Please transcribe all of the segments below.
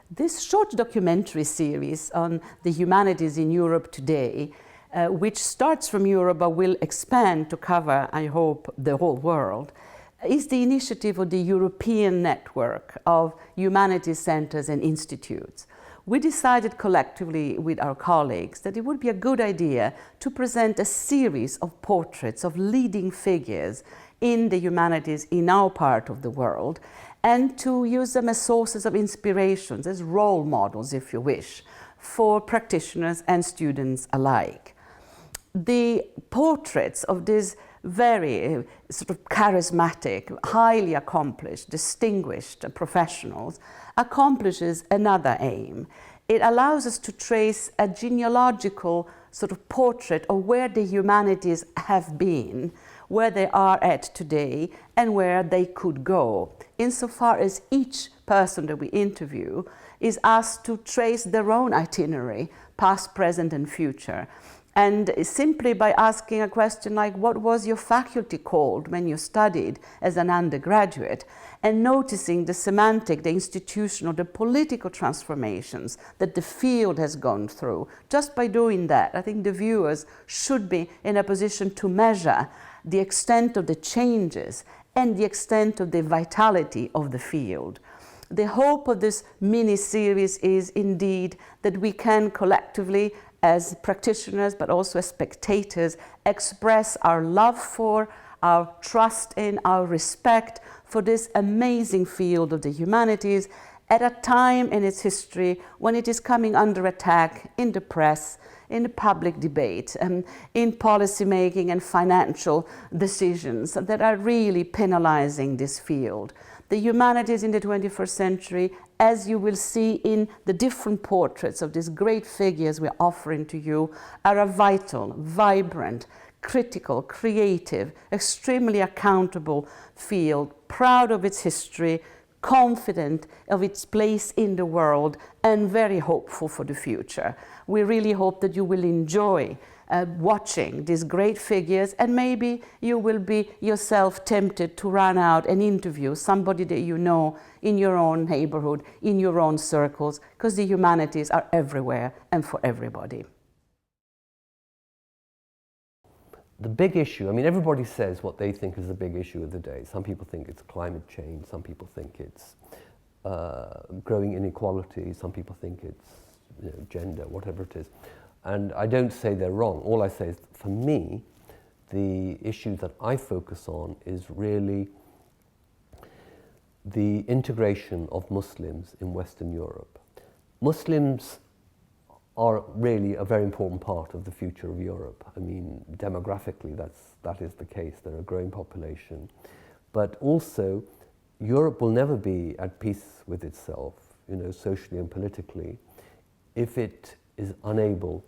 This short documentary series on the humanities in Europe today, which starts from Europe but will expand to cover, I hope, the whole world, is the initiative of the European network of humanities centers and institutes. We decided collectively with our colleagues that it would be a good idea to present a series of portraits of leading figures in the humanities in our part of the world, and to use them as sources of inspirations, as role models, if you wish, for practitioners and students alike. The portraits of these very sort of charismatic, highly accomplished, distinguished professionals accomplishes another aim. It allows us to trace a genealogical sort of portrait of where the humanities have been, where they are at today, and where they could go, insofar as each person that we interview is asked to trace their own itinerary, past, present, and future. And simply by asking a question like, what was your faculty called when you studied as an undergraduate? And noticing the semantic, the institutional, the political transformations that the field has gone through. Just by doing that, I think the viewers should be in a position to measure the extent of the changes and the extent of the vitality of the field. The hope of this mini-series is indeed that we can collectively, as practitioners but also as spectators, express our love for, our trust in, our respect for this amazing field of the humanities at a time in its history when it is coming under attack in the press, in the public debate, in policy making and financial decisions that are really penalizing this field. The humanities in the 21st century, as you will see in the different portraits of these great figures we're offering to you, are a vital, vibrant, critical, creative, extremely accountable field, proud of its history, confident of its place in the world, and very hopeful for the future. We really hope that you will enjoy watching these great figures, and maybe you will be yourself tempted to run out and interview somebody that you know in your own neighborhood, in your own circles, because the humanities are everywhere and for everybody. The big issue, I mean, everybody says what they think is the big issue of the day. Some people think it's climate change, some people think it's growing inequality, some people think it's gender, whatever it is. And I don't say they're wrong. All I say is, for me, the issue that I focus on is really the integration of Muslims in Western Europe. Muslims are really a very important part of the future of Europe. I mean, demographically, that is the case. They're a growing population. But also, Europe will never be at peace with itself, socially and politically, if it is unable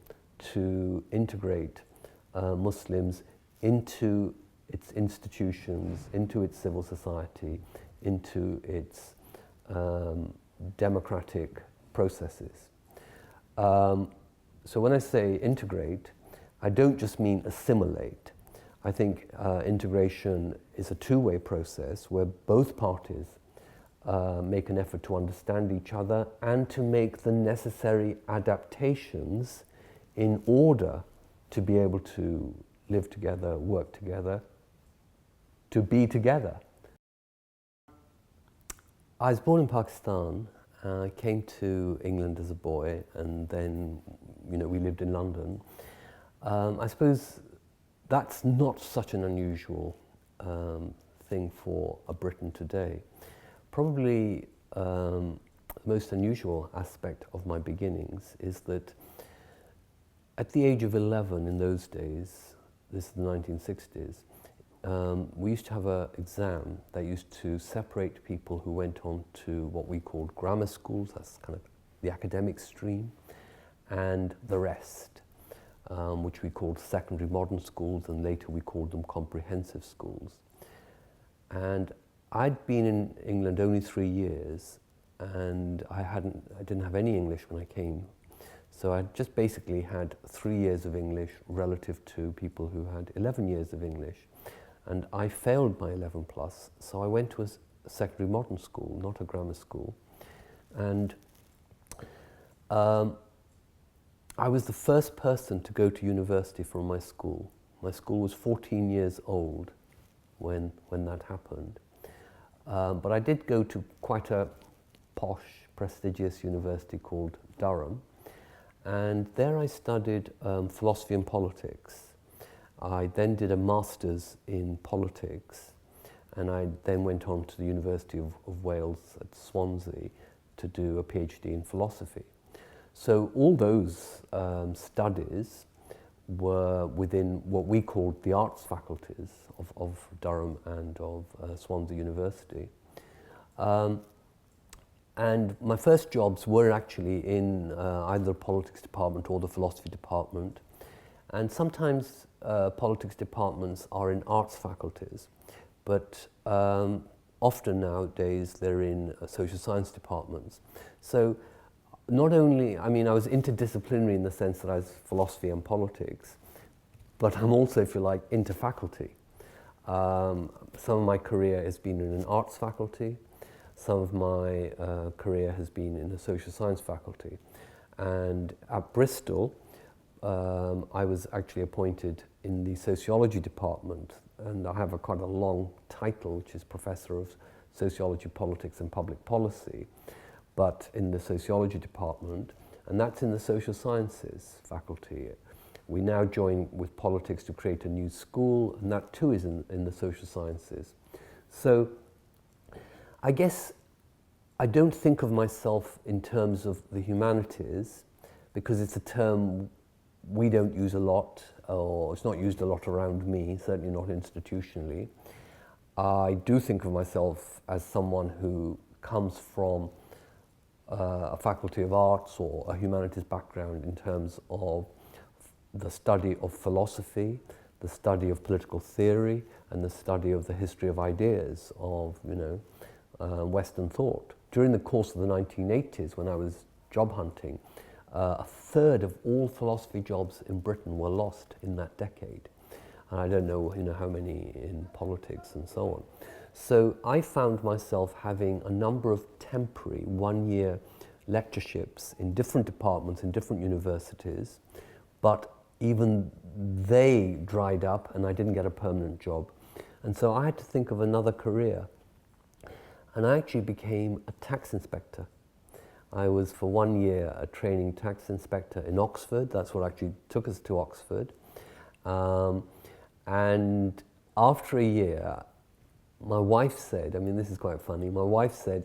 to integrate Muslims into its institutions, into its civil society, into its democratic processes. So when I say integrate, I don't just mean assimilate. I think integration is a two-way process where both parties make an effort to understand each other and to make the necessary adaptations in order to be able to live together, work together, to be together. I was born in Pakistan. I came to England as a boy, and then, we lived in London. I suppose that's not such an unusual thing for a Briton today. Probably the most unusual aspect of my beginnings is that at the age of 11 in those days, this is the 1960s, we used to have an exam that used to separate people who went on to what we called grammar schools, that's kind of the academic stream, and the rest, which we called secondary modern schools, and later we called them comprehensive schools. And I'd been in England only 3 years, and I didn't have any English when I came. So I just basically had 3 years of English relative to people who had 11 years of English. And I failed my 11 plus, so I went to a secondary modern school, not a grammar school. And I was the first person to go to university from my school. My school was 14 years old when that happened. But I did go to quite a posh, prestigious university called Durham. And there I studied philosophy and politics. I then did a master's in politics, and I then went on to the University of Wales at Swansea to do a PhD in philosophy. So all those studies were within what we called the arts faculties of Durham and of Swansea University. And my first jobs were actually in either the politics department or the philosophy department. And sometimes politics departments are in arts faculties, but often nowadays they're in social science departments. So not only, I mean, I was interdisciplinary in the sense that I was philosophy and politics, but I'm also, if you like, inter-faculty. Some of my career has been in an arts faculty. Some of my career has been in the social science faculty. And at Bristol, I was actually appointed in the sociology department, and I have quite a long title, which is Professor of Sociology, Politics and Public Policy, but in the sociology department, and that's in the social sciences faculty. We now join with politics to create a new school, and that too is in the social sciences. So I guess I don't think of myself in terms of the humanities, because it's a term we don't use a lot, or it's not used a lot around me, certainly not institutionally. I do think of myself as someone who comes from a faculty of arts or a humanities background in terms of the study of philosophy, the study of political theory, and the study of the history of ideas of, Western thought. During the course of the 1980s, when I was job hunting, a third of all philosophy jobs in Britain were lost in that decade. And I don't know, how many in politics and so on. So I found myself having a number of temporary one-year lectureships in different departments in different universities, but even they dried up and I didn't get a permanent job. And so I had to think of another career. And I actually became a tax inspector. I was for 1 year a training tax inspector in Oxford. That's what actually took us to Oxford. And after a year, my wife said, this is quite funny, my wife said,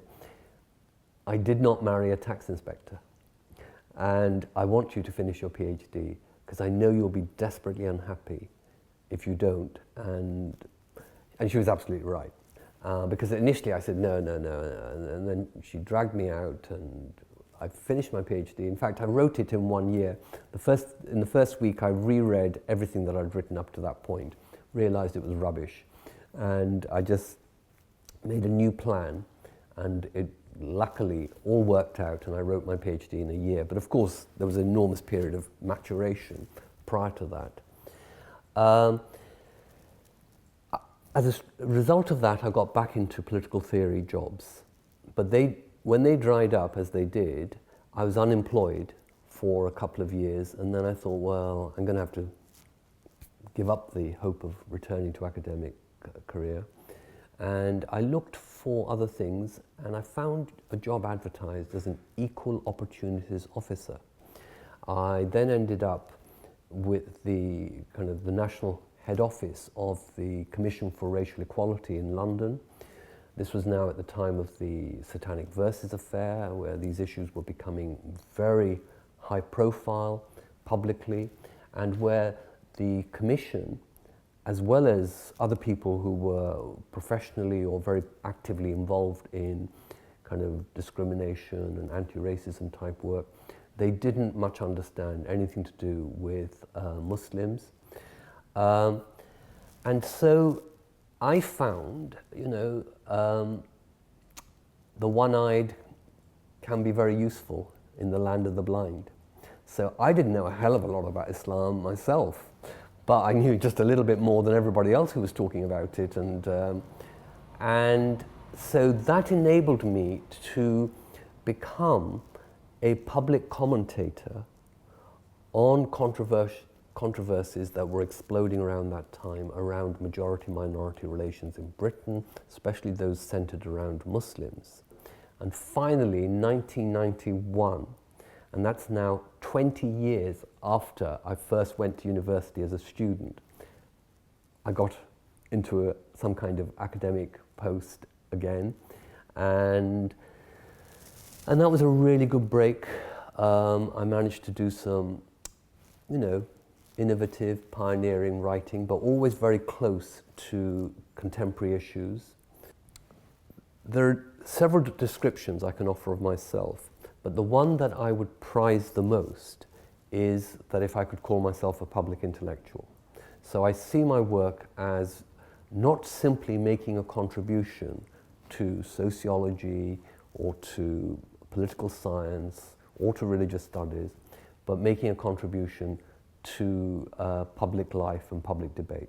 I did not marry a tax inspector, and I want you to finish your PhD because I know you'll be desperately unhappy if you don't. And she was absolutely right. Because initially I said, no, and then she dragged me out and I finished my PhD. In fact, I wrote it in 1 year. In the first week, I reread everything that I'd written up to that point, realized it was rubbish, and I just made a new plan, and it luckily all worked out, and I wrote my PhD in a year. But of course, there was an enormous period of maturation prior to that. As a result of that, I got back into political theory jobs. But when they dried up, as they did, I was unemployed for a couple of years, and then I thought, well, I'm going to have to give up the hope of returning to academic career. And I looked for other things, and I found a job advertised as an equal opportunities officer. I then ended up with the national head office of the Commission for Racial Equality in London. This was now at the time of the Satanic Verses affair, where these issues were becoming very high profile publicly, and where the Commission, as well as other people who were professionally or very actively involved in kind of discrimination and anti-racism type work, they didn't much understand anything to do with Muslims. And so I found, the one-eyed can be very useful in the land of the blind. So I didn't know a hell of a lot about Islam myself, but I knew just a little bit more than everybody else who was talking about it. And so that enabled me to become a public commentator on controversies that were exploding around that time around majority-minority relations in Britain, especially those centered around Muslims. And finally, in 1991, and that's now 20 years after I first went to university as a student, I got into some kind of academic post again, and that was a really good break. I managed to do some, innovative, pioneering writing, but always very close to contemporary issues. There are several descriptions I can offer of myself, but the one that I would prize the most is that if I could call myself a public intellectual. So I see my work as not simply making a contribution to sociology or to political science or to religious studies, but making a contribution to public life and public debate.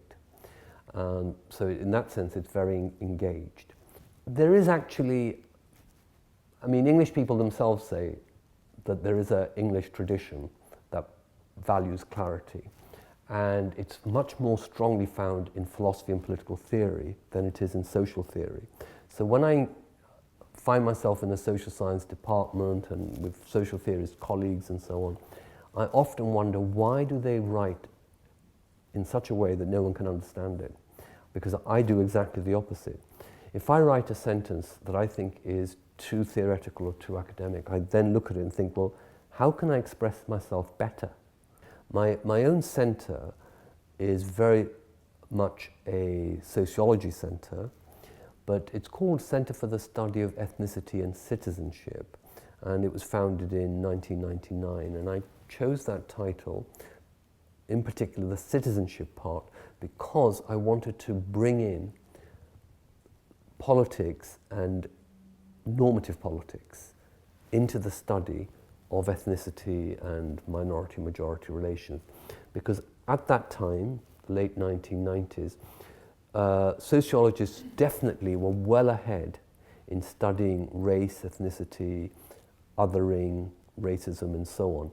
So in that sense, it's very engaged. There is actually, English people themselves say that there is an English tradition that values clarity, and it's much more strongly found in philosophy and political theory than it is in social theory. So when I find myself in the social science department and with social theorist colleagues and so on, I often wonder, why do they write in such a way that no one can understand it? Because I do exactly the opposite. If I write a sentence that I think is too theoretical or too academic, I then look at it and think, well, how can I express myself better? My own centre is very much a sociology centre, but it's called Centre for the Study of Ethnicity and Citizenship, and it was founded in 1999, and I chose that title, in particular the citizenship part, because I wanted to bring in politics and normative politics into the study of ethnicity and minority-majority relations. Because at that time, late 1990s, sociologists definitely were well ahead in studying race, ethnicity, othering, racism, and so on,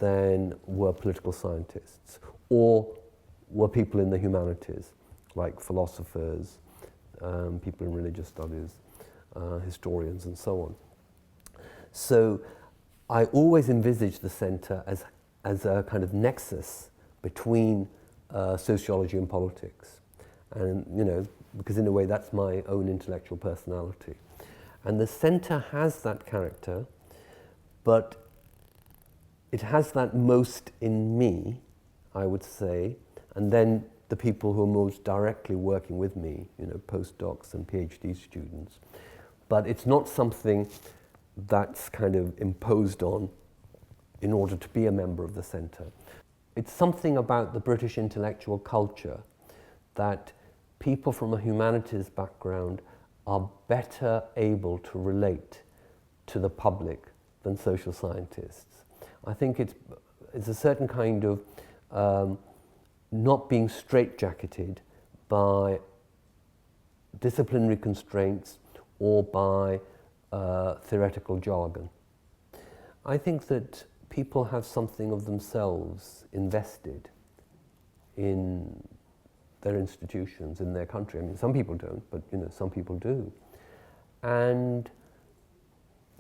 than were political scientists, or were people in the humanities, like philosophers, people in religious studies, historians, and so on. So I always envisaged the centre as a kind of nexus between sociology and politics. And, because in a way that's my own intellectual personality. And the centre has that character, but it has that most in me, I would say, and then the people who are most directly working with me, postdocs and PhD students. But it's not something that's kind of imposed on in order to be a member of the centre. It's something about the British intellectual culture that people from a humanities background are better able to relate to the public than social scientists. I think it's a certain kind of not being straitjacketed by disciplinary constraints or by theoretical jargon. I think that people have something of themselves invested in their institutions, in their country. Some people don't, but some people do. And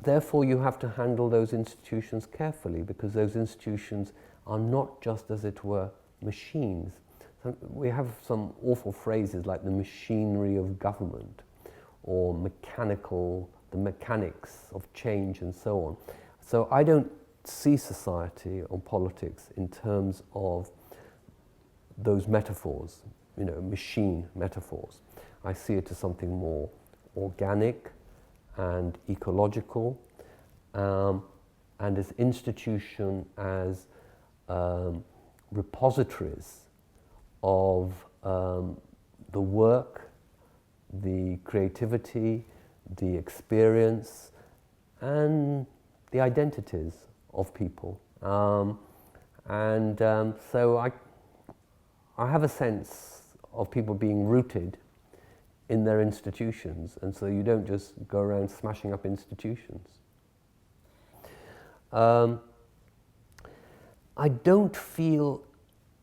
therefore you have to handle those institutions carefully, because those institutions are not just, as it were, machines. We have some awful phrases like the machinery of government, or the mechanics of change, and so on. So I don't see society or politics in terms of those metaphors, machine metaphors. I see it as something more organic and ecological, and as institution as repositories of the work, the creativity, the experience, and the identities of people. So I have a sense of people being rooted in their institutions, and so you don't just go around smashing up institutions. I don't feel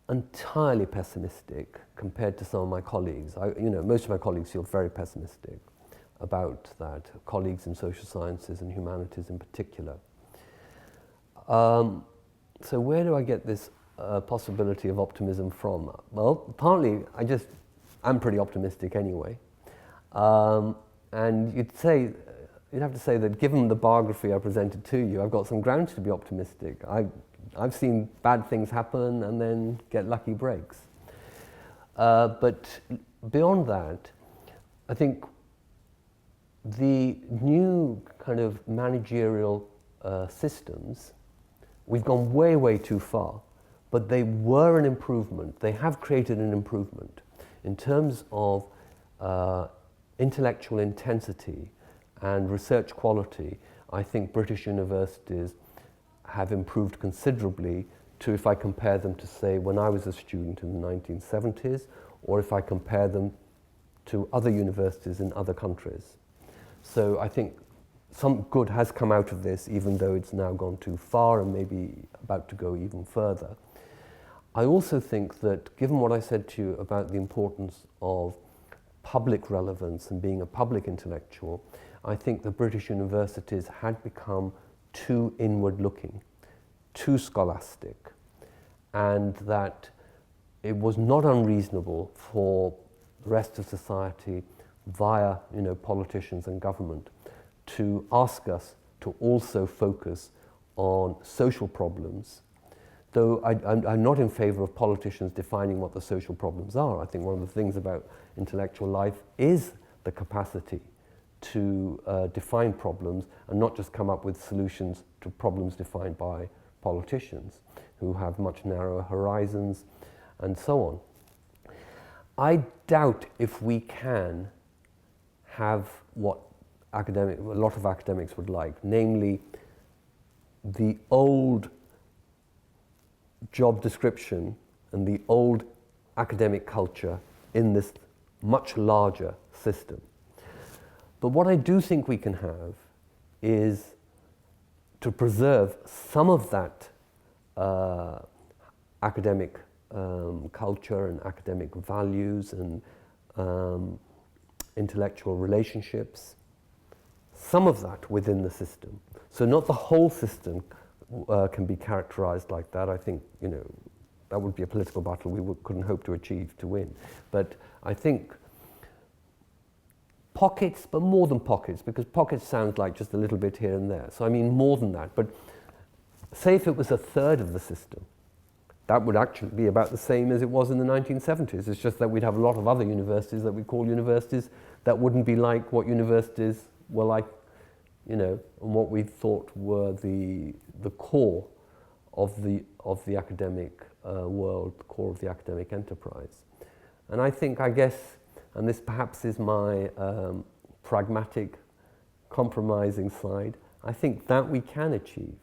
entirely pessimistic compared to some of my colleagues. Most of my colleagues feel very pessimistic about that, colleagues in social sciences and humanities in particular. So where do I get this possibility of optimism from? Well, partly I'm pretty optimistic anyway. And you'd have to say that given the biography I presented to you, I've got some grounds to be optimistic. I've seen bad things happen and then get lucky breaks. But beyond that, I think the new kind of managerial systems, we've gone way, way too far, but they were an improvement. They have created an improvement in terms of intellectual intensity and research quality. I think British universities have improved considerably to, if I compare them to, say, when I was a student in the 1970s, or if I compare them to other universities in other countries. So I think some good has come out of this, even though it's now gone too far and maybe about to go even further. I also think that, given what I said to you about the importance of public relevance and being a public intellectual, I think the British universities had become too inward-looking, too scholastic, and that it was not unreasonable for the rest of society, via politicians and government, to ask us to also focus on social problems. Though I'm not in favour of politicians defining what the social problems are. I think one of the things about intellectual life is the capacity to define problems and not just come up with solutions to problems defined by politicians who have much narrower horizons and so on. I doubt if we can have what a lot of academics would like, namely the old job description and the old academic culture in this much larger system. But what I do think we can have is to preserve some of that academic culture and academic values and intellectual relationships, some of that within the system. So not the whole system can be characterized like that. I think, that would be a political battle we couldn't hope to achieve to win. But I think pockets, but more than pockets, because pockets sounds like just a little bit here and there. So I mean more than that. But say if it was a third of the system, that would actually be about the same as it was in the 1970s. It's just that we'd have a lot of other universities that we call universities that wouldn't be like what universities were like, and what we thought were the core of the academic world, the core of the academic enterprise. And I guess, and this perhaps is my pragmatic, compromising side, I think that we can achieve.